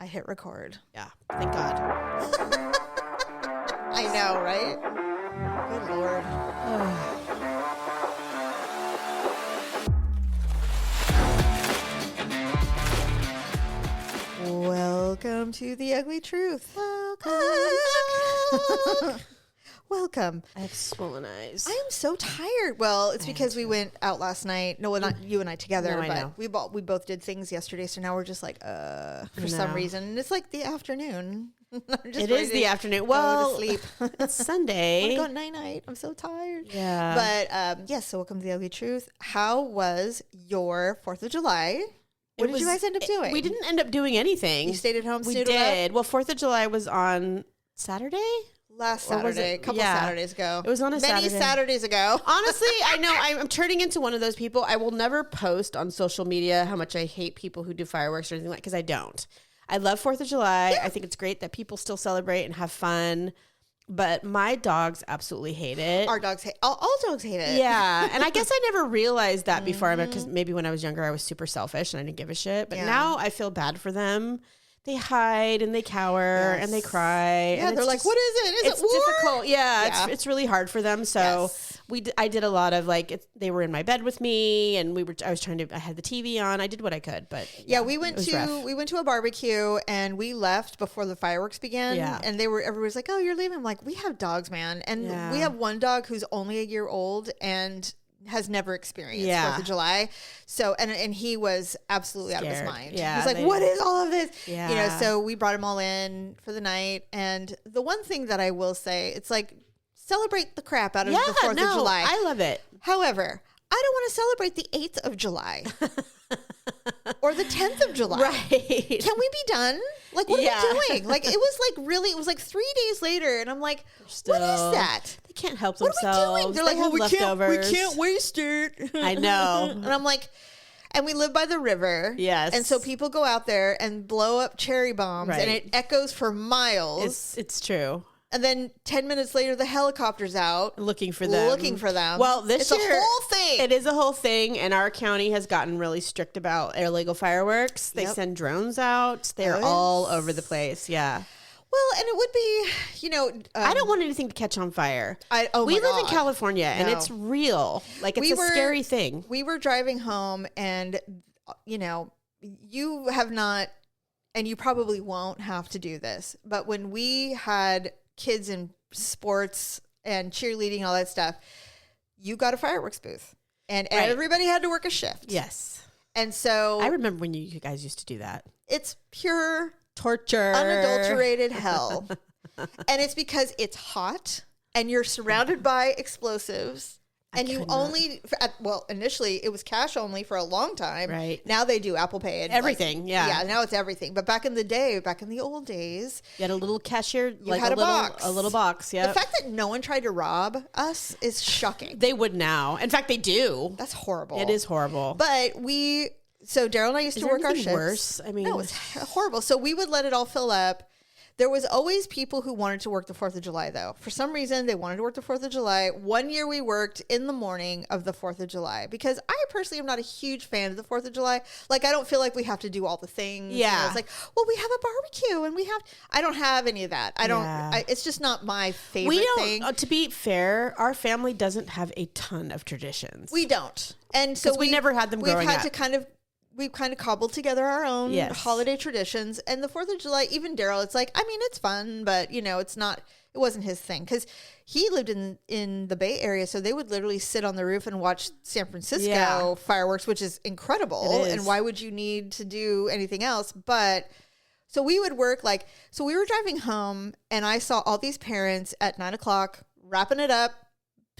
I hit record. Yeah. Thank God. I know, right? Good Lord. Welcome to the Ugly Truth. Welcome. Welcome. I have swollen eyes. I am so tired. Well, it's because we went out last night. No, well, not you and I together, No, I but know. we both did things yesterday. So now we're just like, for some reason. And it's like the afternoon. It is the afternoon. Well, go to sleep. It's Sunday. I go night-night. I'm so tired. Yeah. But yes, so welcome to the Ugly Truth. How was your 4th of July? What did you guys end up doing? We didn't end up doing anything. You stayed at home, We snoodled did. up? Well, 4th of July was on Saturday? Last Or was Saturday, it- a couple yeah. Saturdays ago. It was on a Many Saturday. Saturdays ago. Honestly, I know I'm turning into one of those people. I will never post on social media how much I hate people who do fireworks or anything like, because I don't. I love 4th of July. Yeah. I think it's great that people still celebrate and have fun. But my dogs absolutely hate it. Our dogs hate, all dogs hate it. Yeah. And I guess I never realized that before. Because maybe when I was younger, I was super selfish and I didn't give a shit. But Yeah. now I feel bad for them. They hide and they cower and they cry. Yeah, and they're it's like, just- what is it? Is it's it war? difficult. Yeah, Yeah. It's really hard for them. So Yes. I did a lot of they were in my bed with me and I had the TV on. I did what I could, but Yeah, we went was rough. to a barbecue and we left before the fireworks began. Yeah. And everybody's like, "Oh, you're leaving." I'm like, "We have dogs, man." And Yeah. we have one dog who's only a year old and has never experienced Yeah. 4th of July. So, and he was absolutely out of his Scared. mind. Yeah, He's like, they- "What is all of this?" Yeah. You know, so we brought him all in for the night. And the one thing that I will say, it's like, celebrate the crap out of the 4th of July. I love it. However, I don't want to celebrate the 8th of July or the 10th of July. Right. Can we be done? Like, what Yeah. are we doing? Like, it was like 3 days later. And I'm like, what is Still- that? They can't help What themselves. are we doing? They're like, They well, have we leftovers. can't waste it. I know. And I'm like, and we live by the river. Yes. And so people go out there and blow up cherry bombs and Right. it echoes for miles. It's true. And then 10 minutes later, the helicopter's out. Looking for them. Well, this it's year, a whole thing. It is a whole thing, and our county has gotten really strict about illegal fireworks. They Yep. send drones out. They're Oh, all yes. over the place. Yeah. Well, and it would be, I don't want anything to catch on fire. oh we my live in God. California, and No. it's real. Like, it's We a were- scary thing. We were driving home and, you have not, and you probably won't have to do this, but when we had kids in sports and cheerleading and all that stuff, you got a fireworks booth and Right. everybody had to work a shift. Yes. And so I remember when you guys used to do that. it's pure Torture. unadulterated hell. And it's because it's hot and you're surrounded by explosives. And you could not. only, initially it was cash only for a long time. Right. Now they do Apple Pay. And Everything, yeah. Yeah, now it's everything. But back in the old days, You had a little cashier, like had a little, box. a little box. Yeah. the fact that no one tried to rob us is shocking. They would now. In fact, they do. That's horrible. It is horrible. But so Daryl and I used Is to there work our anything shifts. worse? I mean, No, it's horrible. So we would let it all fill up. There was always people who wanted to work the 4th of July, though. For some reason, they wanted to work the 4th of July. One year we worked in the morning of the 4th of July because I personally am not a huge fan of the 4th of July. Like, I don't feel like we have to do all the things. Yeah. It's like, well, we have a barbecue and I don't have any of that. Yeah. It's just not my favorite we don't. thing. To be fair, our family doesn't have a ton of traditions. We don't. And so 'Cause we never had them growing We've had up. to we've kind of cobbled together our own Yes. holiday traditions. And the 4th of July, even Daryl, it's like, I mean, it's fun, but it wasn't his thing. Cause he lived in the Bay Area. So they would literally sit on the roof and watch San Francisco Yeah. fireworks, which is incredible. It is. And why would you need to do anything else? But so we would work so we were driving home and I saw all these parents at 9:00 wrapping it up,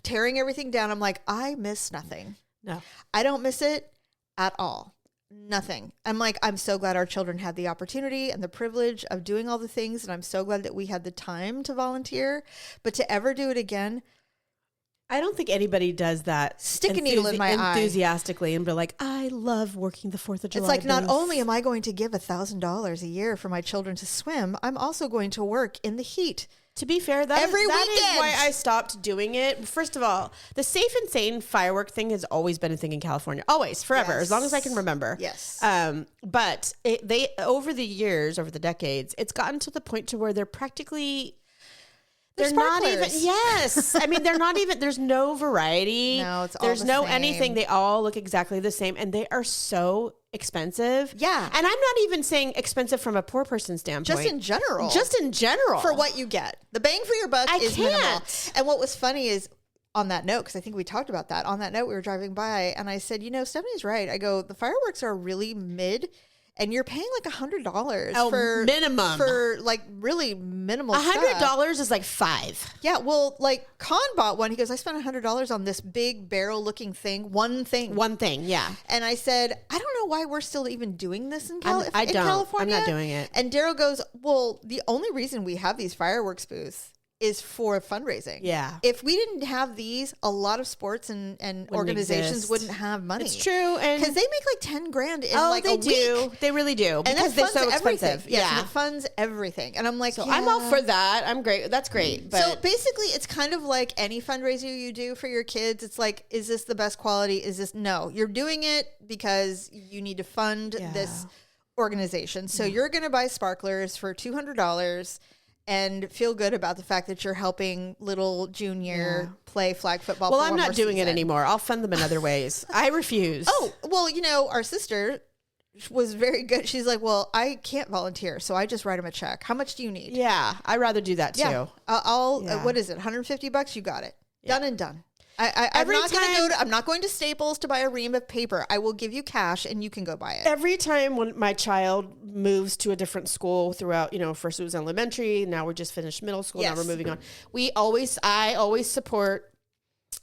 tearing everything down. I'm like, I miss nothing. No. I don't miss it at all. Nothing. I'm like, I'm so glad our children had the opportunity and the privilege of doing all the things. And I'm so glad that we had the time to volunteer. But to ever do it again, I don't think anybody does that. Stick a needle in my eye. Enthusiastically and be like, I love working the 4th of July. it's like, not booth." only am I going to give $1,000 a year for my children to swim, I'm also going to work in the heat To be fair, that Every is weekend. why I stopped doing it. First of all, the safe and sane firework thing has always been a thing in California. Always, forever, as long as I can remember. Yes. But they over the years, over the decades, it's gotten to the point to where they're practically... They're not even, yes. I mean, they're not even, there's no variety. No, it's all There's the no same. anything. They all look exactly the same and they are so expensive. Yeah. And I'm not even saying expensive from a poor person standpoint. Just in general. Just in general. For what you get. The bang for your buck is minimal. And what was funny is, on that note, because I think we talked about that, on that note, we were driving by and I said, Stephanie's right. I go, the fireworks are really mid. And you're paying like $100 for minimum for like really minimal. $100 is like $5. Yeah, well, like Khan bought one. He goes, I spent $100 on this big barrel looking thing, one thing. Yeah. And I said, I don't know why we're still even doing this in California. I'm not doing it. And Daryl goes, well, the only reason we have these fireworks booths is for fundraising. Yeah. If we didn't have these, a lot of sports and organizations wouldn't have money. It's true. And because they make like 10 grand in like a do. week. They really do. And because that they're funds so everything. expensive. Yes, Yeah. and it funds everything. And I'm like, so I'm all for that. I'm great. That's great. But so basically it's kind of like any fundraiser you do for your kids. It's like, is this the best quality? Is this, no, you're doing it because you need to fund this organization. So you're going to buy sparklers for $200 and feel good about the fact that you're helping little Junior play flag football. Well, for I'm one not more doing season. it anymore. I'll fund them in other ways. I refuse. Oh, well, our sister was very good. She's like, well, I can't volunteer, so I just write them a check. How much do you need? Yeah, I'd rather do that too. Yeah, I'll. What is it? $150? You got it. Done and done. I'm not going to Staples to buy a ream of paper. I will give you cash and you can go buy it. Every time when my child moves to a different school throughout, first it was elementary, now we're just finished middle school, now we're moving on. I always support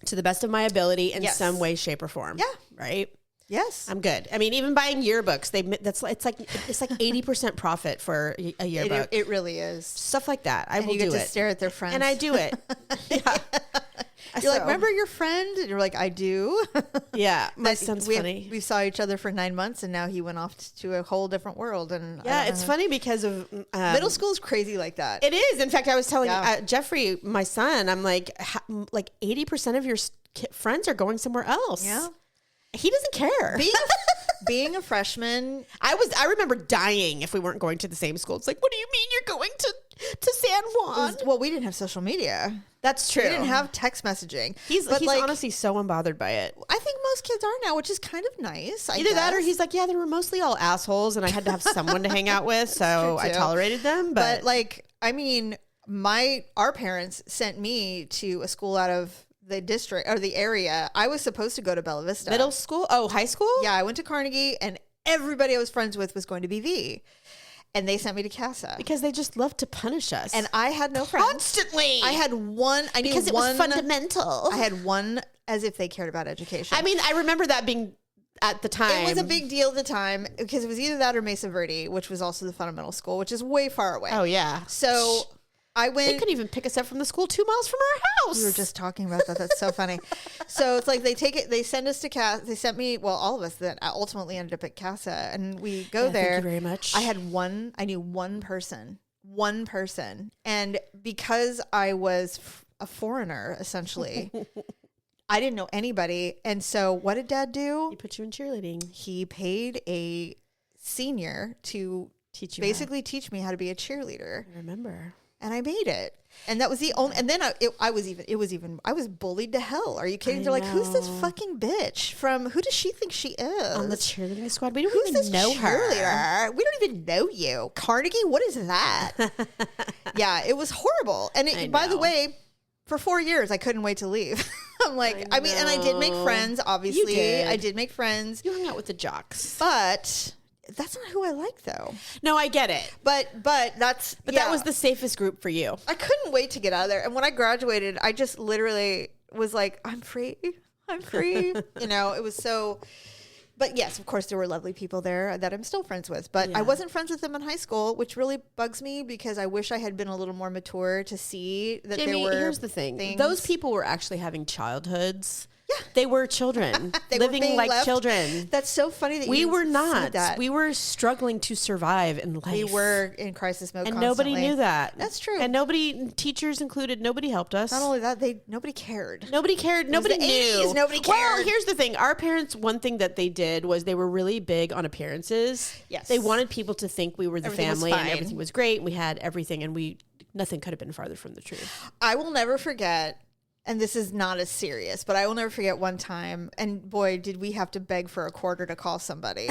to the best of my ability in some way, shape, or form. Yeah. Right? Yes. I'm good. I mean, even buying yearbooks, it's like 80% profit for a yearbook. It really is. Stuff like that. I will do it. You get to stare at their friends. And I do it. Yeah. You're like, remember your friend? And you're like, I do. Yeah. My son's funny. We saw each other for 9 months and now he went off to a whole different world. And yeah, it's funny because of middle school is crazy like that. It is. In fact, I was telling Jeffrey, my son, I'm like 80% of your friends are going somewhere else. Yeah. He doesn't care. Being a freshman, I remember dying if we weren't going to the same school. It's like, what do you mean you're going to San Juan? Well, we didn't have social media. That's true. We didn't have text messaging. He's honestly so unbothered by it. I think most kids are now, which is kind of nice. Either that or he's like, yeah, they were mostly all assholes and I had to have someone to hang out with, so I tolerated them. But I mean, our parents sent me to a school out of the district or the area. I was supposed to go to Bella Vista. Middle school? Oh, high school? Yeah, I went to Carnegie and everybody I was friends with was going to BV. And they sent me to CASA. Because they just love to punish us. And I had no friends. Constantly. I had one. I knew because it was fundamental. I had one as if they cared about education. I mean, I remember that being at the time. It was a big deal at the time because it was either that or Mesa Verde, which was also the fundamental school, which is way far away. Oh, yeah. So I went. They couldn't even pick us up from the school 2 miles from our house. We were just talking about that. That's so funny. So it's like they send us to CASA. They sent me, all of us that ultimately ended up at CASA. And we go there. Thank you very much. I knew one person. And because I was a foreigner, essentially, I didn't know anybody. And so what did Dad do? He put you in cheerleading. He paid a senior to teach me how to be a cheerleader. I remember. And I made it. And that was the only, and then I was bullied to hell. Are you kidding? They're like, who's this fucking bitch who does she think she is? On the cheerleading squad. We don't even know her. We don't even know you. Carnegie, what is that? Yeah, it was horrible. And by the way, for 4 years, I couldn't wait to leave. I'm like, and I did make friends, obviously. You did. I did make friends. You hung out with the jocks. But that's not who I like, though. No, I get it. But that was the safest group for you. I couldn't wait to get out of there. And when I graduated, I just literally was like, I'm free. It was so. But yes, of course, there were lovely people there that I'm still friends with. But I wasn't friends with them in high school, which really bugs me because I wish I had been a little more mature to see that Jamie, there were. Here's the thing: things. Those people were actually having childhoods They were children They were living being like left. children. That's so funny that We you were said not. that. We were struggling to survive in life. We were in crisis mode, and constantly. nobody knew that. That's true. And nobody, teachers included, nobody helped us. Not only that, nobody cared. Nobody cared. Nobody the knew. 80s, nobody Well, cared. here's the thing. Our parents, one thing that they did was they were really big on appearances. Yes. They wanted people to think we were the Everything was family and fine. everything was great. And we had everything, and nothing could have been farther from the truth. I will never forget, and this is not as serious, but I will never forget one time, and boy, did we have to beg for a quarter to call somebody.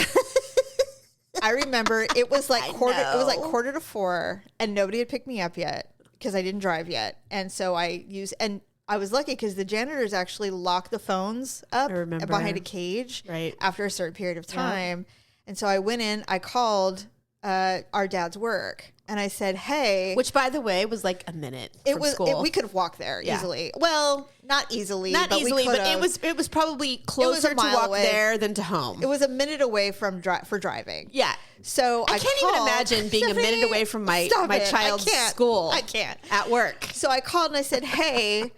I remember it was like I quarter. It was like know. 3:45, and nobody had picked me up yet because I didn't drive yet, and so I was lucky because the janitors actually locked the phones up remember. behind a cage Right. after a certain period of time, and so I went in. I called our dad's work, and I said, "Hey." Which, by the way, was like a minute from school. We could have walked there Yeah. easily. Well, not easily, Not but easily, we but could've. it was probably closer to mile walk away. there than to home. It was a minute away from for driving. Yeah. So I can't even imagine being a minute away from my child's school. I can't. At work. So I called and I said, "Hey,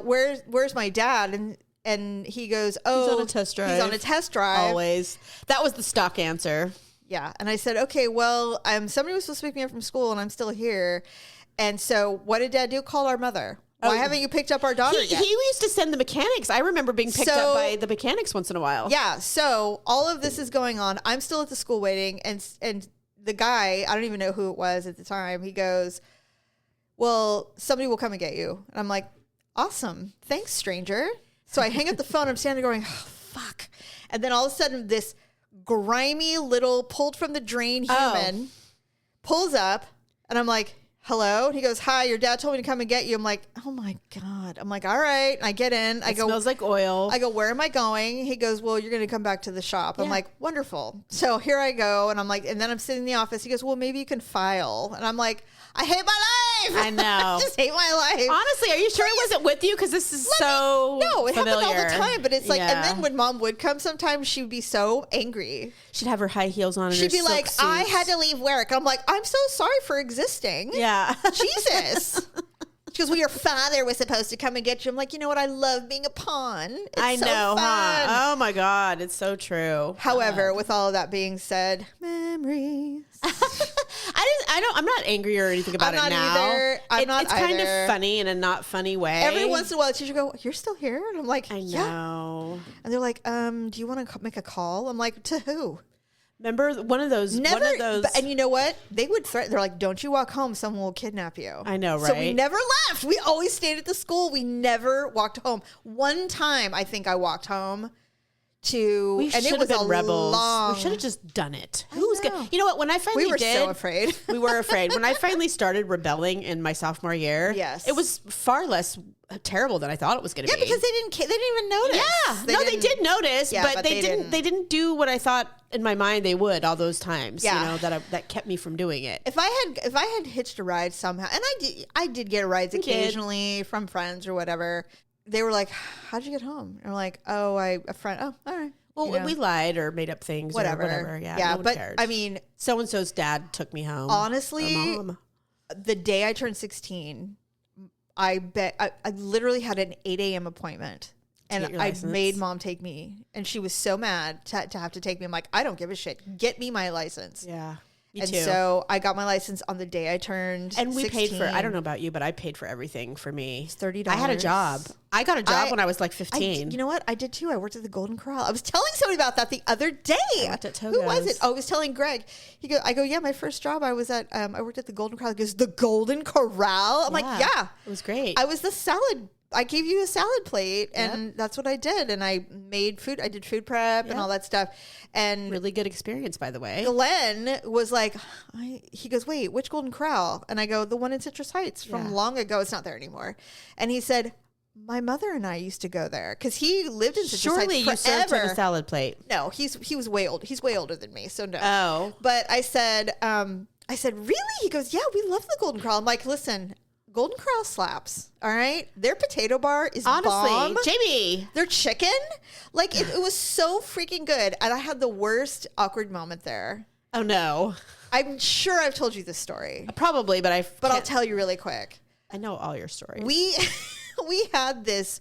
where's my dad?" And he goes, "Oh, He's on a test drive. He's on a test drive." Always. That was the stock answer. Yeah. And I said, "Okay, well, somebody was supposed to pick me up from school, and I'm still here." And so, what did Dad do? Call our mother. Why haven't you picked up our daughter He yet? used to send the mechanics. I remember being picked up by the mechanics once in a while. Yeah. So all of this is going on. I'm still at the school waiting, and the guy, I don't even know who it was at the time. He goes, "Well, somebody will come and get you." And I'm like, "Awesome, thanks, stranger." So I hang up the phone. I'm standing there going, "Oh, fuck!" And then all of a sudden, this grimy little pulled from the drain human pulls up, and I'm like, "Hello?" And he goes, "Hi, your dad told me to come and get you." I'm like, "Oh my God." I'm like, "All right." And I get in. It smells like oil. I go, "Where am I going?" He goes, "Well, you're going to come back to the shop." I'm like, "Wonderful." So here I go. And I'm like, and then I'm sitting in the office. He goes, "Well, maybe you can file." And I'm like, "I hate my life." I know. I just hate my life. Honestly, are you sure it wasn't with you? Because this is so No, it familiar. happened all the time. But it's like, Yeah. and then when Mom would come, sometimes she would be so angry. She'd have her high heels on and She'd her be like, silk "I suits. had to leave work." I'm like, "I'm so sorry for existing." Yeah. Jesus. She goes, "Well, your father was supposed to come and get you." I'm like, "You know what? I love being a pawn. It's I so know, fun." huh? Oh my God, it's so true. However, with all of that being said, memories. I'm not angry or anything about I'm not it now. either. It's kind either. of funny in a not funny way. Every once in a while, the teacher go, "You're still here?" And I'm like, I "Yeah." know. And they're like, "Do you want to make a call?" I'm like, "To who?" Remember one of those? Never. One of those. And you know what? They would threaten. They're like, "Don't you walk home? Someone will kidnap you." I know, So we right? never left. We always stayed at the school. We never walked home. One time, I think I walked home to, We and should it have was been a rebels. long. We should have just done it. I Who's know. good? You know what? When I finally We were did, so afraid. we were afraid. When I finally started rebelling in my sophomore year, Yes. it was far less terrible than I thought it was going to Yeah, be. because they didn't even notice. Yeah, they did notice, Yeah, but but they they didn't. didn't. They didn't do what I thought in my mind they would all those times. Yeah. You know that kept me from doing it. If I had hitched a ride somehow, and I did get rides did. occasionally from friends or whatever, they were like, "How'd you get home?" And I'm like, "Oh, a friend." "Oh, all right." Well, You know, we lied or made up things whatever. or whatever. Yeah, yeah. no one But cared. I mean, so and so's dad took me home. honestly, Or mom. the day I turned 16, I literally had an 8 a.m. appointment. get And your I license? made Mom take me, and she was so mad to have to take me. I'm like, "I don't give a shit. Get me my license." Yeah, me and too. so I got my license on the day I turned. And we 16. paid for. I don't know about you, but I paid for everything for me. $30. I had a job. I got a job when I was like I 15. did- you know what? I did too. I worked at the Golden Corral. I was telling somebody about that the other day. worked at Who was Togo's. it? Oh, I was telling Greg. I go, "Yeah, my first job, I was at, I worked at the Golden Corral." He goes, "The Golden Corral?" I'm like, "Yeah." it was great. I was the salad. I gave you a salad plate, and that's what I did. And I made food. I did food prep and all that stuff. And Really good experience, by the way. Glenn was like, he goes, "Wait, which Golden Corral?" And I go, "The one in Citrus Heights from long ago. It's not there anymore." And he said, "My mother and I used to go there," because he lived in Citrus Surely you Heights served forever. him a salad plate. No, he was way old. He's way older than me, so no. Oh. But I said, "Really?" He goes, "Yeah, we love the Golden Corral." I'm like, "Listen, Golden Corral slaps. All right, their potato bar is Honestly, bomb. Jamie. Their chicken, like it was so freaking good." And I had the worst awkward moment there. Oh no. I'm sure I've told you this story, Probably, but but I'll tell you really quick. I know all your stories. We we had this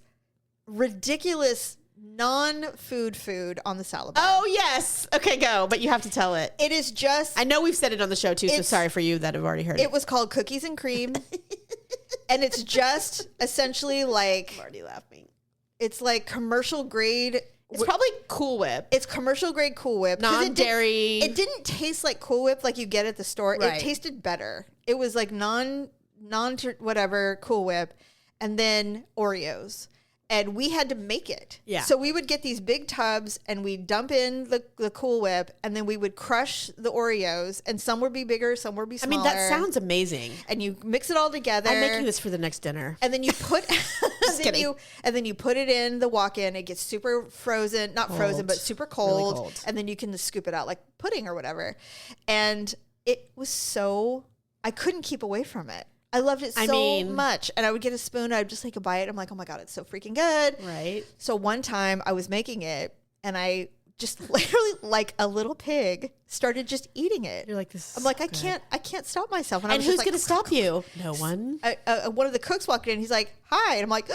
ridiculous non-food food on the salad bar. Oh, yes. Okay, go. But you have to tell it. It is just... I know we've said it on the show, too, so sorry for you that have already heard it. It was called Cookies and Cream. And it's just essentially like... I'm already laughing. It's like commercial grade... It's probably Cool Whip. It's commercial grade Cool Whip. Non-dairy. It didn't taste like Cool Whip like you get at the store. Right. It tasted better. It was like non whatever Cool Whip, and then Oreos. And we had to make it. Yeah. So we would get these big tubs and we'd dump in the Cool Whip, and then we would crush the Oreos, and some would be bigger, some would be smaller. I mean, that sounds amazing. And you mix it all together. I'm making this for the next dinner. And then you put then you put it in the walk-in. It gets super frozen, not frozen, but super cold. Really cold. And then you can just scoop it out like pudding or whatever. And it was so, I couldn't keep away from it. I loved it so much. And I would get a spoon. I'd just take a bite. I'm like, oh my God, it's so freaking good. Right. So one time I was making it, and I just literally, like a little pig, started just eating it. You're like, this. I'm like, I can't stop myself. And who's going to stop you? No one. One of the cooks walked in. He's like, hi. And I'm like,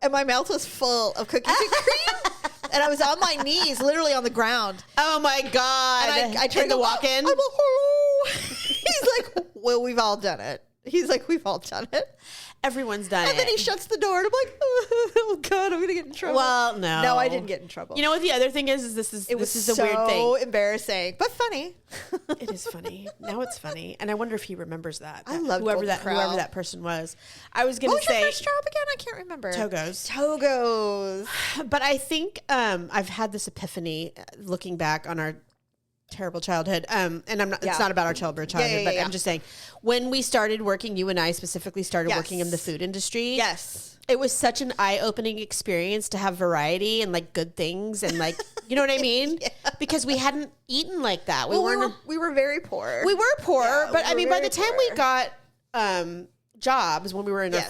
and my mouth was full of cookies and cream. And I was on my knees, literally on the ground. Oh my God. And I tried to walk in. I'm like, hello. He's like, well, we've all done it. He's like, we've all done it. Everyone's done it. And then he shuts the door, and I'm like, oh God, I'm going to get in trouble. Well, no. No, I didn't get in trouble. You know what the other thing is this is a weird thing. So embarrassing, but funny. It is funny. Now it's funny. And I wonder if he remembers that. I love whoever that person was. I was going to say. What was your first job again? I can't remember. Togos. But I think I've had this epiphany looking back on our terrible childhood. And it's not about our childhood, but I'm just saying, when we started working, you and I specifically started working in the food industry. Yes. It was such an eye-opening experience to have variety and like good things and like, you know what I mean? Because we hadn't eaten like that. We were very poor. We were poor, but I mean, by the time we got jobs when we were in our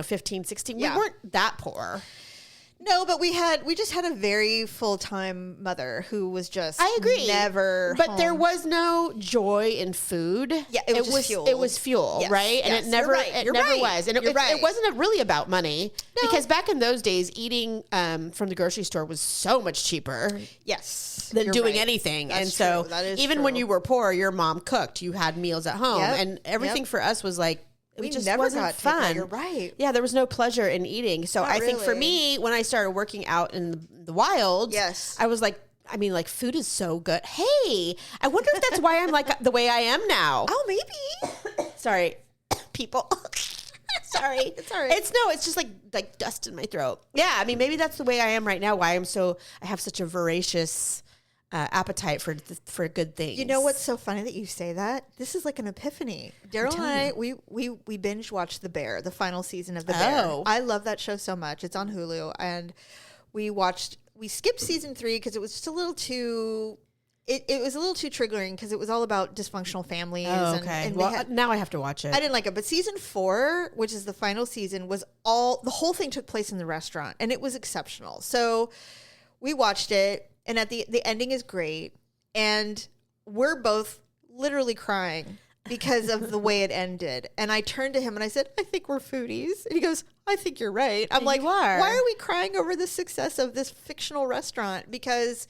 15, 16, we weren't that poor. No, but we just had a very full-time mother who was just never But home. there was no joy in food. Yeah, it was fuel. It was fuel, right? And it never was. And it wasn't really about money because back in those days, eating from the grocery store was so much cheaper. Yes. Than doing anything. That's and so even when you were poor, your mom cooked. You had meals at home. Yep. And everything for us was like, we just never wasn't fun. You're right. Yeah, there was no pleasure in eating. So I think for me, when I started working out in the wild, I was like, I mean, like, food is so good. Hey, I wonder if that's why I'm like the way I am now. Oh, maybe. Sorry, people. Sorry. It's all right. It's just like dust in my throat. Yeah, I mean, maybe that's the way I am right now. Why I have such a voracious appetite for good things. You know what's so funny that you say that? This is like an epiphany. Daryl and I, we binge watched The Bear, the final season of The Bear. I love that show so much. It's on Hulu, and we skipped season 3 because it was just a little too. It was a little too triggering because it was all about dysfunctional families. Oh, okay. And now I have to watch it. I didn't like it, but season 4, which is the final season, the whole thing took place in the restaurant, and it was exceptional. So we watched it. And at the ending is great, and we're both literally crying because of the way it ended. And I turned to him and I said, I think we're foodies. And he goes, I think you're right. I'm like, why are we crying over the success of this fictional restaurant? Because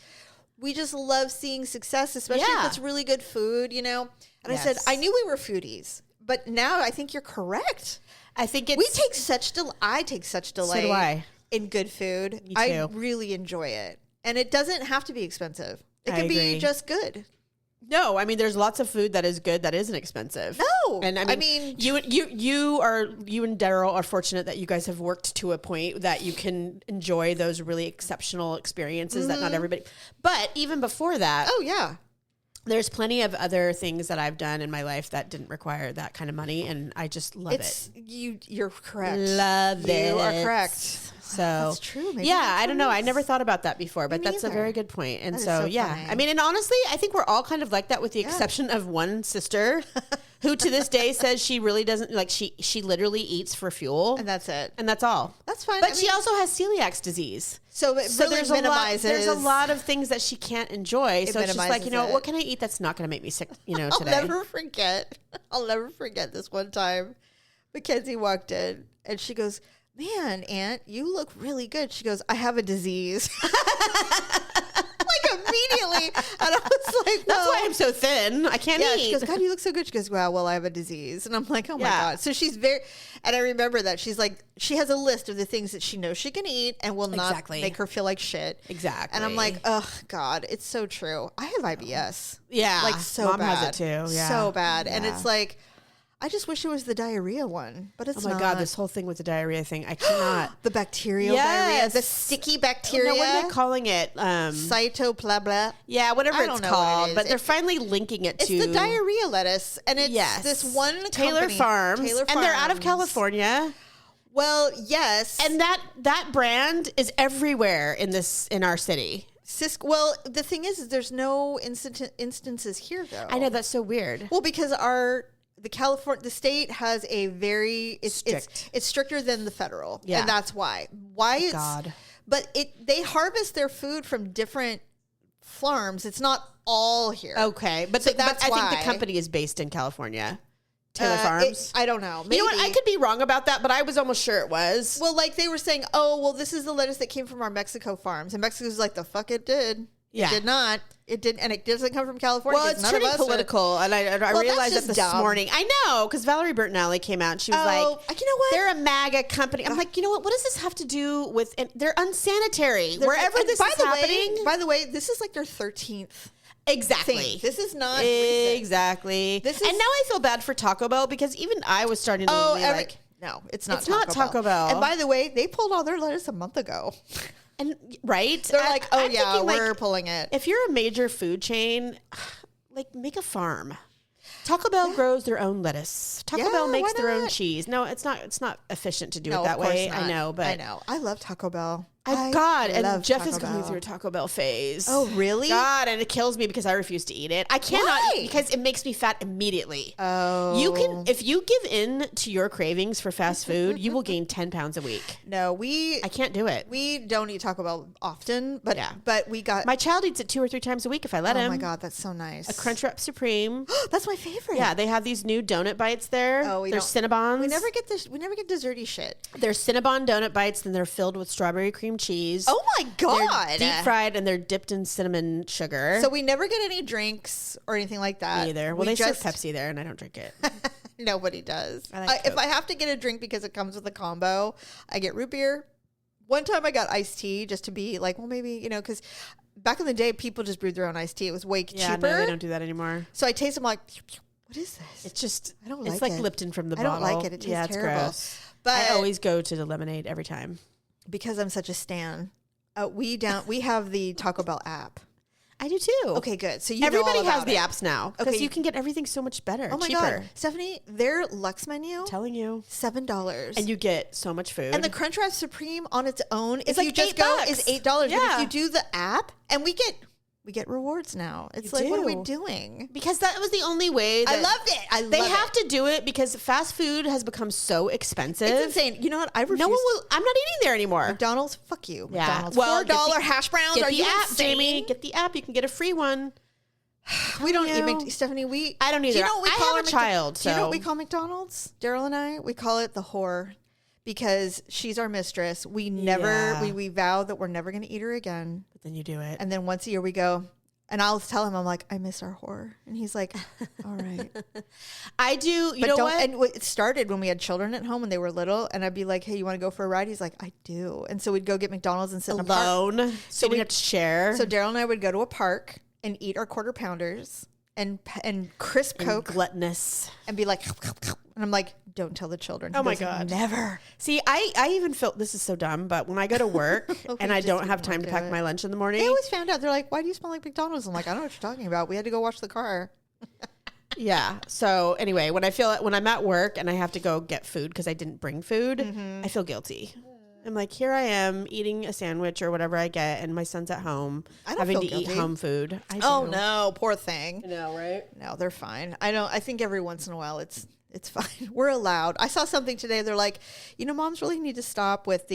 we just love seeing success, especially if it's really good food, you know? And I said, I knew we were foodies, but now I think you're correct. I think I take such delight so do I. In good food. Me too. I really enjoy it. And it doesn't have to be expensive. It can be just good. No, I mean, there's lots of food that is good that isn't expensive. No, and I mean you and Daryl are fortunate that you guys have worked to a point that you can enjoy those really exceptional experiences that not everybody. But even before that, there's plenty of other things that I've done in my life that didn't require that kind of money, and I just love it. You're correct. Love it. You are correct. So that's true. Maybe I don't know. I never thought about that before, but that's a very good point. And so funny. I mean, and honestly, I think we're all kind of like that with the exception of one sister who to this day says she really doesn't like, she literally eats for fuel. And that's it. And that's all. That's fine. But she also has celiac disease. So it really minimizes. There's a lot of things that she can't enjoy. So it's just like, what can I eat that's not going to make me sick, today? I'll never forget this one time. Mackenzie walked in and she goes, man, Aunt, you look really good. She goes, I have a disease. Like immediately. And I was like, That's why I'm so thin. I can't eat. She goes, God, you look so good. She goes, well, I have a disease. And I'm like, oh my God. So she's and I remember that she's like, she has a list of the things that she knows she can eat and will not make her feel like shit. Exactly. And I'm like, oh God, it's so true. I have IBS. Yeah. Like so Mom bad. has it too. Yeah. So bad. Yeah. And it's like, I just wish it was the diarrhea one, but it's not. Oh my God, this whole thing with the diarrhea thing, I cannot. The bacterial diarrhea, the sticky bacteria. No, what are they calling it? Cytoplasma. Yeah, whatever it's called. But they're finally linking it to. It's the diarrhea lettuce. And it's this one Taylor company, Farms. Taylor And they're out of California. Well, yes. And that brand is everywhere in our city. Well, the thing is there's no instances here, though. I know, that's so weird. Well, because the state has a very it's stricter than the federal, and that's why but they harvest their food from different farms. It's not all here. Okay, but that's why I think the company is based in California. Taylor Farms. I don't know. Maybe. You know what? I could be wrong about that, but I was almost sure it was. Well, like they were saying, oh, well, this is the lettuce that came from our Mexico farms, and Mexico's like, the fuck it did. Yeah. It did not. It didn't, and it doesn't come from California. Well, it's turning political, and I realized that this morning. I know, because Valerie Bertinelli came out, and she was like, you know what? They're a MAGA company. I'm like, you know what? What does this have to do with, and they're unsanitary. Wherever this is happening. By the way, this is like their 13th. Exactly. Thing. This is not exactly. And now I feel bad for Taco Bell, because even I was starting to like, no, it's not. It's not Taco Bell. And by the way, they pulled all their lettuce a month ago. And right, they're like, oh yeah, we're pulling it. If you're a major food chain, like make a farm. Taco Bell grows their own lettuce. Taco Bell makes their own cheese. No, it's not efficient to do it that way. I know, but I know. I love Taco Bell. And Jeff is going through a Taco Bell phase. Oh, really? God, and it kills me because I refuse to eat it. I cannot eat because it makes me fat immediately. Oh. If you give in to your cravings for fast food, you will gain 10 pounds a week. No, I can't do it. We don't eat Taco Bell often, but we got. My child eats it 2 or 3 times a week if I let him. Oh my God, that's so nice. A Crunchwrap Supreme. That's my favorite. Yeah, they have these new donut bites there. Oh, they're Cinnabons. We never get desserty shit. They're Cinnabon donut bites, and they're filled with strawberry cream cheese. Oh my God. They're deep fried, and they're dipped in cinnamon sugar. So we never get any drinks or anything like that. Me either. Well, they serve Pepsi there, and I don't drink it. Nobody does. If I have to get a drink because it comes with a combo, I get root beer. One time I got iced tea just to be like, well, maybe, because back in the day, people just brewed their own iced tea. It was way cheaper. No, they don't do that anymore. So I taste them like, what is this? It's just, I don't like it. It's like Lipton from the bottle. I don't like it. It tastes terrible. Gross. But I always go to the lemonade every time. Because I'm such a stan. We have the Taco Bell app. I do too. Okay, good. So everybody has the apps now because you can get everything so much better, oh my cheaper. God. Stephanie, their Lux menu, I'm telling you, $7, and you get so much food. And the Crunchwrap Supreme on its own, if you just go, is $8. Yeah. But if you do the app, and we get rewards now. It's like, what are we doing? Because that was the only way. I loved it. They have to do it because fast food has become so expensive. It's insane. You know what? I refuse. No one will. I'm not eating there anymore. McDonald's, fuck you. Yeah. McDonald's. $4 hash browns. Get are the you app, insane? Jamie. Get the app. You can get a free one. We don't eat Stephanie. I don't either. Do you know what we call I have a child. Do you know what we call McDonald's? Daryl and I. We call it the whore. Because she's our mistress. We never, we vow that we're never going to eat her again. But then you do it. And then once a year we go, and I'll tell him, I'm like, I miss our whore. And he's like, all right. I do. You know what? And it started when we had children at home and they were little. And I'd be like, hey, you want to go for a ride? He's like, I do. And so we'd go get McDonald's and sit in a park. Alone. So we'd have to share. So Daryl and I would go to a park and eat our quarter pounders and crisp Coke. Gluttonous. And be like, and I'm like, don't tell the children. Oh my God. Never. See, I even felt, this is so dumb, but when I go to work and I don't have time to pack my lunch in the morning. They always found out. They're like, why do you smell like McDonald's? I'm like, I don't know what you're talking about. We had to go wash the car. Yeah. So anyway, when I'm at work and I have to go get food because I didn't bring food, I feel guilty. I'm like, here I am eating a sandwich or whatever I get, and my son's at home having to eat home food. Oh no, poor thing. I know, right? No, they're fine. I think every once in a while it's fine. We're allowed. I saw something today. They're like, moms really need to stop with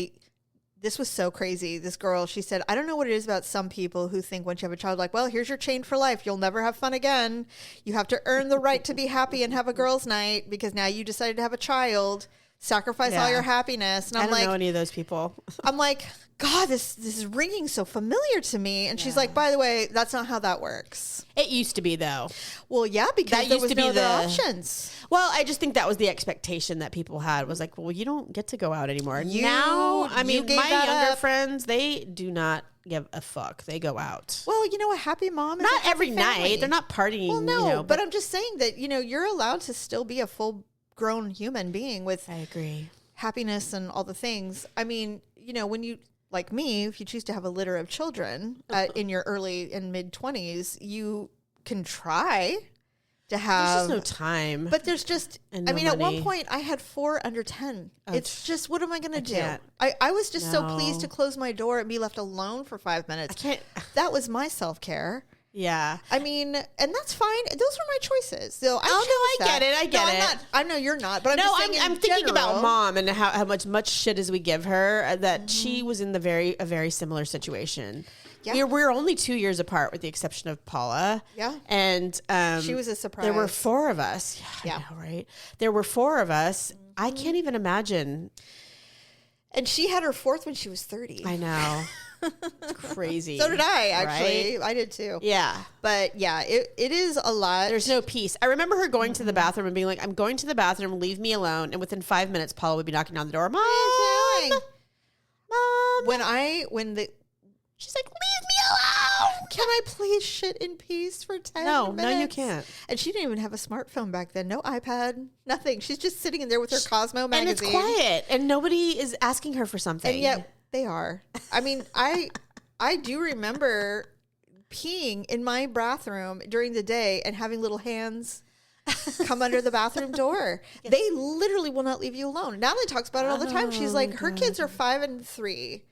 this was so crazy. This girl, she said, I don't know what it is about some people who think once you have a child, like, well, here's your chain for life. You'll never have fun again. You have to earn the right to be happy and have a girls' night because now you decided to have a child. sacrifice all your happiness. And I'm I don't know any of those people. I'm like, God, this is ringing so familiar to me. And she's like, by the way, that's not how that works. It used to be, though. Well, yeah, because there was no other options. Well, I just think that was the expectation that people had, was like, well, you don't get to go out anymore. Now, I mean, my younger friends, they do not give a fuck. They go out. Well, you know, a happy mom is not every night. They're not partying. Well, no, you know, but I'm just saying that, you know, you're allowed to still be a full-grown human being with I agree. happiness and all the things. I mean, you know, when you, like me, if you choose to have a litter of children in your early and mid-20s, you can try to have... There's just no time. But there's just... No I mean, money. at one point, I had 4 under 10. It's just, what am I going to do? Can't. I was just so pleased to close my door and be left alone for 5 minutes. I can't... That was my self-care. Yeah. I mean, and that's fine. Those were my choices. So I get it. I get no, it. I'm not, I know you're not, but I'm just saying I'm thinking about mom and how much shit as we give her, that she was in a very similar situation. Yeah. We're only 2 years apart with the exception of Paula. Yeah. And she was a surprise. There were 4 of us. Yeah. I know, right? There were 4 of us. Mm-hmm. I can't even imagine. And she had her 4th when she was 30. I know. It's crazy. So did I, actually. Right? I did too. Yeah. But yeah, it is a lot. There's no peace. I remember her going to the bathroom and being like, I'm going to the bathroom, leave me alone. And within 5 minutes, Paula would be knocking on the door. Mom! Mom! She's like, leave me alone. Can I please shit in peace for 10 minutes? No, you can't. And she didn't even have a smartphone back then. No iPad, nothing. She's just sitting in there with her Cosmo magazine. And it's quiet. And nobody is asking her for something. And yet they are. I mean, I do remember peeing in my bathroom during the day and having little hands come under the bathroom door. Yes. They literally will not leave you alone. Natalie talks about it all the time. She's like, her kids are 5 and 3.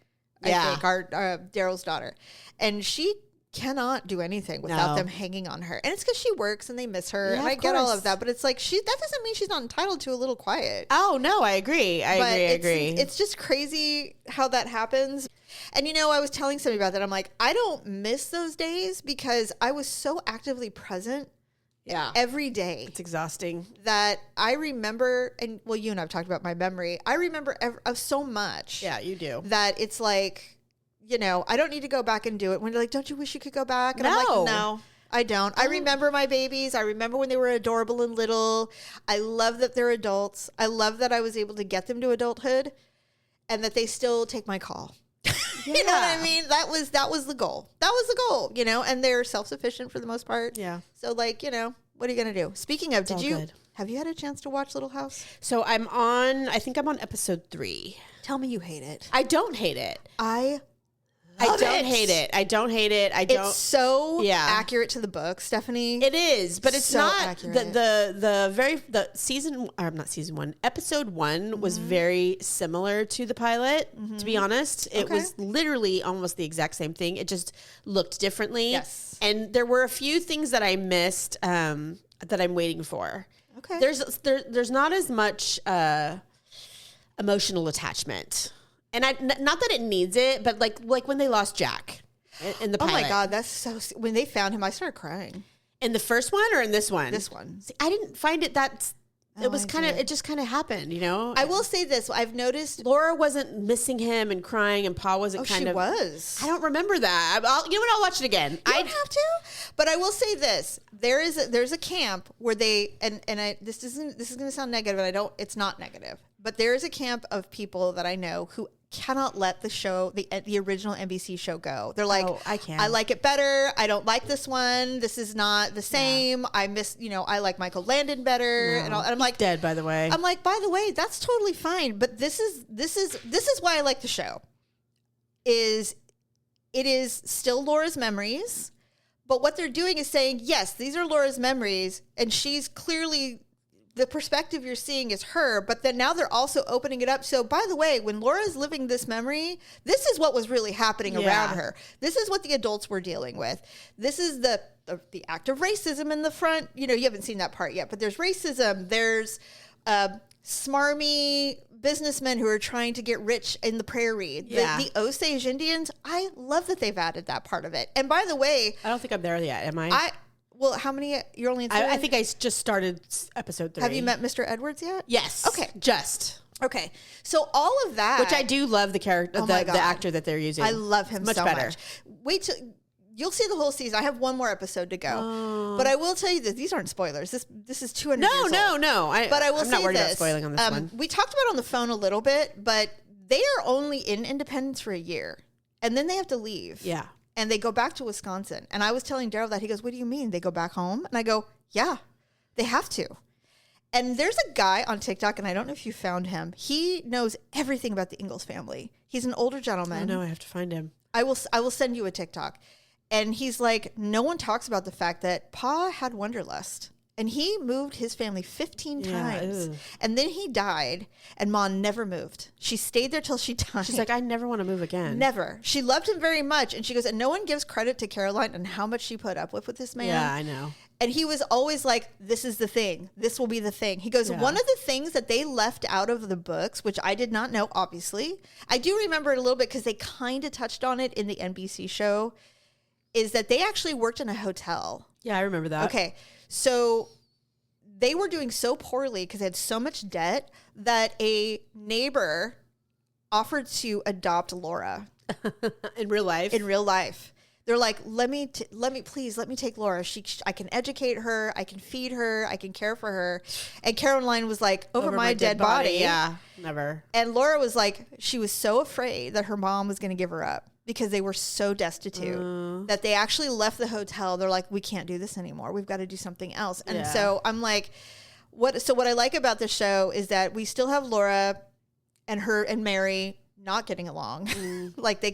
I think, our Daryl's daughter. And she cannot do anything without them hanging on her. And it's because she works and they miss her. Yeah, and I get all of that. But it's like, that doesn't mean she's not entitled to a little quiet. Oh, no, I agree. I agree. It's just crazy how that happens. And, you know, I was telling somebody about that. I'm like, I don't miss those days because I was so actively present. Yeah. Every day. It's exhausting. That I remember, and well, you and I've talked about my memory. I remember of so much. Yeah, you do. That it's like, you know, I don't need to go back and do it. When you're like, don't you wish you could go back? And I'm like, no, I don't. I remember my babies. I remember when they were adorable and little. I love that they're adults. I love that I was able to get them to adulthood and that they still take my call. Yeah. You know what I mean? That was the goal. That was the goal, you know, and they're self-sufficient for the most part. Yeah. So like, you know, what are you going to do? Speaking of, have you had a chance to watch Little House? So I think I'm on episode 3. Tell me you hate it. I don't hate it. I don't hate it. I don't hate it. It's so accurate to the book, Stephanie. It is, but it's so not accurate. the season, or not season 1, episode 1 was very similar to the pilot. To be honest, it was literally almost the exact same thing. It just looked differently. Yes, and there were a few things that I missed that I'm waiting for. Okay, there's not as much emotional attachment. And not that it needs it, but like when they lost Jack in the pilot. Oh my God, that's so... When they found him, I started crying. In the first one or in this one? This one. See, I didn't find it that... It just kind of happened, you know? I will say this. I've noticed... Laura wasn't missing him and crying, and Pa wasn't she was. I don't remember that. You know what? I'll watch it again. You don't have to. But I will say this. There's a camp where they... And this is going to sound negative, and it's not negative. But there is a camp of people that I know who cannot let the show, the original NBC show go. They're like, I can. I like it better. I don't like this one. This is not the same. Yeah. I miss, I like Michael Landon better. And I'm like, dead, by the way. I'm like, by the way, that's totally fine. But this is why I like the show. It is still Laura's memories, but what they're doing is saying, yes, these are Laura's memories, and she's clearly... The perspective you're seeing is her, but then now they're also opening it up. So, by the way, when Laura's living this memory, this is what was really happening around her. This is what the adults were dealing with. This is the act of racism in the front. You haven't seen that part yet, but there's racism. There's smarmy businessmen who are trying to get rich in the prairie. The Osage Indians, I love that they've added that part of it. And by the way... I don't think I'm there yet, am I? Well, how many? You're only in 3? I think I just started episode 3. Have you met Mr. Edwards yet? Yes. Okay. Just. Okay, so all of that, Which I do love the character, the actor that they're using. I love him much so better. much. Wait till you'll see the whole season. I have one more episode to go, but I will tell you that these aren't spoilers. This is 200 years old. No. But I will I'm say not worried about this. spoiling on this one. We talked about it on the phone a little bit, but they are only in Independence for a year, and then they have to leave. Yeah. And they go back to Wisconsin. And I was telling Daryl that. He goes, "What do you mean they go back home?" And I go, "Yeah, they have to." And there's a guy on TikTok, and I don't know if you found him. He knows everything about the Ingalls family. He's an older gentleman. I know, I have to find him. I will send you a TikTok. And he's like, no one talks about the fact that Pa had Wanderlust. And he moved his family 15 times. And then he died, and Ma never moved. She stayed there till she died. She's like, I never want to move again. Never. She loved him very much. And she goes, and no one gives credit to Caroline and how much she put up with this man. Yeah, I know. And he was always like, this is the thing. This will be the thing. He goes, one of the things that they left out of the books, which I did not know, obviously. I do remember it a little bit because they kind of touched on it in the NBC show, is that they actually worked in a hotel. Yeah, I remember that. Okay. So they were doing so poorly because they had so much debt that a neighbor offered to adopt Laura. In real life? In real life. They're like, let me take Laura. I can educate her. I can feed her. I can care for her. And Caroline was like, over my dead body. Yeah, never. And Laura was like, she was so afraid that her mom was going to give her up because they were so destitute that they actually left the hotel. They're like, we can't do this anymore. We've got to do something else. And so I'm like, what I like about the show is that we still have Laura and her and Mary not getting along. Like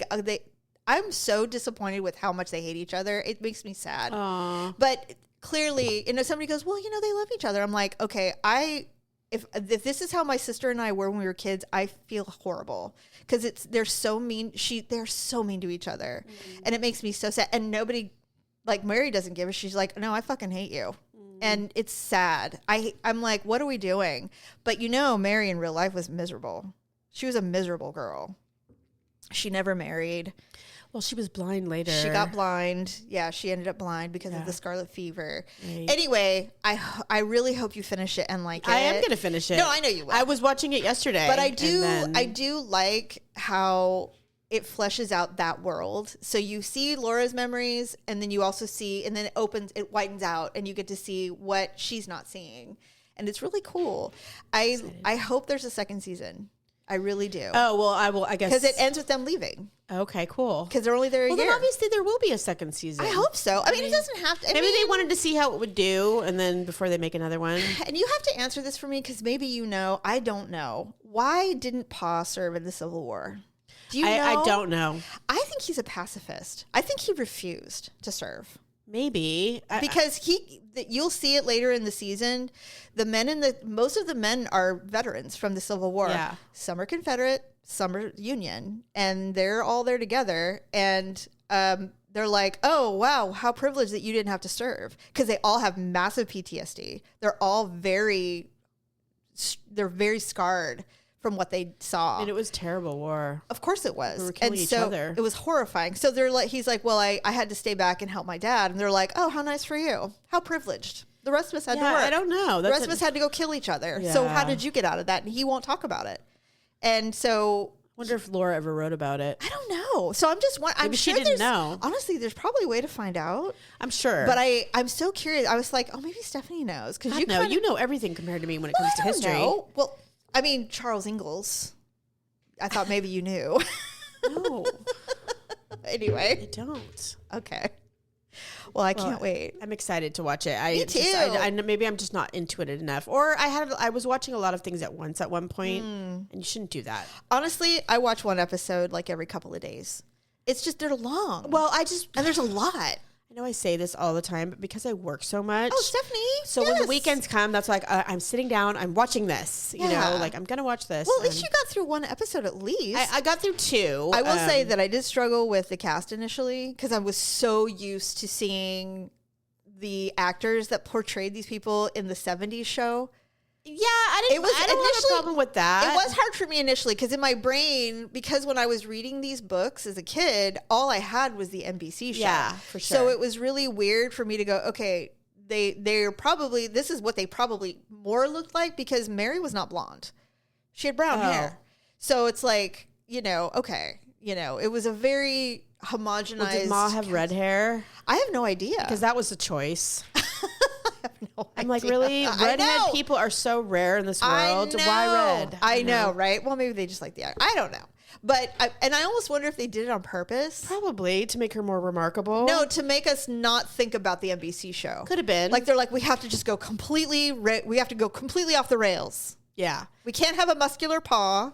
I'm so disappointed with how much they hate each other. It makes me sad. Aww. But clearly, somebody goes, well, they love each other. I'm like, okay, if this is how my sister and I were when we were kids, I feel horrible because they're so mean. They're so mean to each other, and it makes me so sad. And nobody, like Mary, doesn't give a. She's like, no, I fucking hate you, and it's sad. I'm like, what are we doing? But Mary in real life was miserable. She was a miserable girl. She never married. Well, she was blind later. She got blind. Yeah, she ended up blind because of the scarlet fever. Right. Anyway, I really hope you finish it and like it. I am going to finish it. No, I know you will. I was watching it yesterday. But I do like how it fleshes out that world. So you see Laura's memories, and then you also see, and then it widens out, and you get to see what she's not seeing. And it's really cool. I hope there's a second season. I really do. Oh, well, I guess. Because it ends with them leaving. Okay, cool. Because they're only there a year. Well, then obviously there will be a second season. I hope so. I mean, it doesn't have to. Maybe they wanted to see how it would do, and then before they make another one. And you have to answer this for me because maybe I don't know. Why didn't Pa serve in the Civil War? Do you know? I don't know. I think he's a pacifist. I think he refused to serve. Maybe. Because you'll see it later in the season. Most of the men are veterans from the Civil War. Yeah. Some are Confederate, some are Union, and they're all there together. And they're like, oh, wow, how privileged that you didn't have to serve. Because they all have massive PTSD. They're all very scarred from what they saw. And it was terrible war. Of course it was. We were killing each other. It was horrifying. So he's like, well, I had to stay back and help my dad. And they're like, oh, how nice for you. How privileged. The rest of us had to work. I don't know. The rest of us had to go kill each other. Yeah. So how did you get out of that? And he won't talk about it. And so... wonder if Laura ever wrote about it. I don't know. So I'm just... Maybe she didn't know. Honestly, there's probably a way to find out. I'm sure. But I'm so curious. I was like, oh, maybe Stephanie knows. Because you know everything compared to me when it comes to history. Know. Well, I mean, Charles Ingalls... I thought maybe you knew. No. Anyway. I don't. Okay. Well, I can't wait. I'm excited to watch it. Me too. Maybe I'm just not into it enough. Or I was watching a lot of things at once at one point, and you shouldn't do that. Honestly, I watch one episode like every couple of days. It's just, they're long. Well, and there's a lot. I know I say this all the time, but because I work so much. Oh, Stephanie. So when the weekends come, that's like, I'm sitting down, I'm watching this. You know, like I'm going to watch this. Well, at least you got through one episode at least. I got through two. I will say that I did struggle with the cast initially because I was so used to seeing the actors that portrayed these people in the 70s show. Yeah, I don't have a problem with that. It was hard for me initially because in my brain, because when I was reading these books as a kid, all I had was the NBC show. Yeah, for sure. So it was really weird for me to go, okay, this is what they probably more looked like because Mary was not blonde. She had brown hair. So it's like, okay. It was a very homogenized. Well, did Ma have red hair? I have no idea. Because that was a choice. No I'm like, really? Redhead people are so rare in this world. Why red? I know, right? Well, maybe they just like the act. I don't know. But, I almost wonder if they did it on purpose. Probably to make her more remarkable. No, to make us not think about the NBC show. Could have been. Like, they're like, we have to just go completely off the rails. Yeah. We can't have a muscular paw.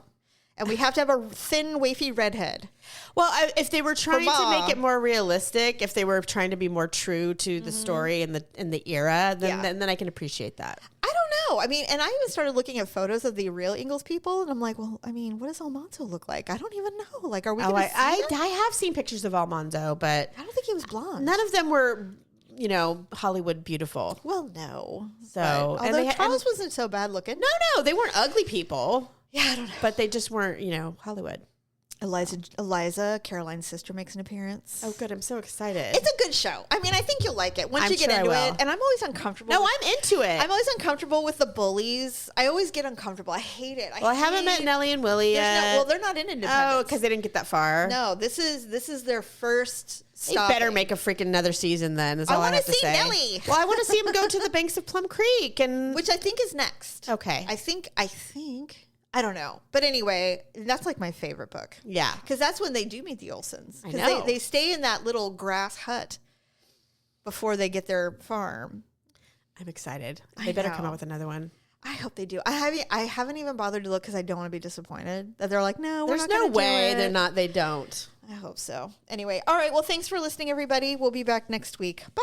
And we have to have a thin, wafy redhead. Well, if they were trying to make it more realistic, if they were trying to be more true to the story and the era, then I can appreciate that. I don't know. I mean, and I even started looking at photos of the real Ingalls people, and I'm like, well, I mean, what does Almanzo look like? I don't even know. Like, are we going to see him? I have seen pictures of Almanzo, but I don't think he was blonde. None of them were, Hollywood beautiful. Well, no. So, although Charles wasn't so bad looking. No, they weren't ugly people. Yeah, I don't know. But they just weren't, Hollywood. Eliza, Caroline's sister, makes an appearance. Oh, good. I'm so excited. It's a good show. I mean, I think you'll like it once you get into it. And I'm always uncomfortable. No, I'm into it. I'm always uncomfortable with the bullies. I always get uncomfortable. I hate it. I haven't met Nellie and Willie yet. They're not in Independence. Oh, because they didn't get that far. No, this is their first stop. They better make a freaking another season then, is all I have to say. I want to see Nellie. Well, I want to see him go to the banks of Plum Creek. Which I think is next. Okay. I think... I don't know. But anyway, that's like my favorite book. Yeah. Because that's when they do meet the Olsons. I know. They stay in that little grass hut before they get their farm. I'm excited. They better come out with another one. I hope they do. I haven't even bothered to look because I don't want to be disappointed that they're like, no, there's no way they're not. They don't. I hope so. Anyway, all right. Well, thanks for listening, everybody. We'll be back next week. Bye.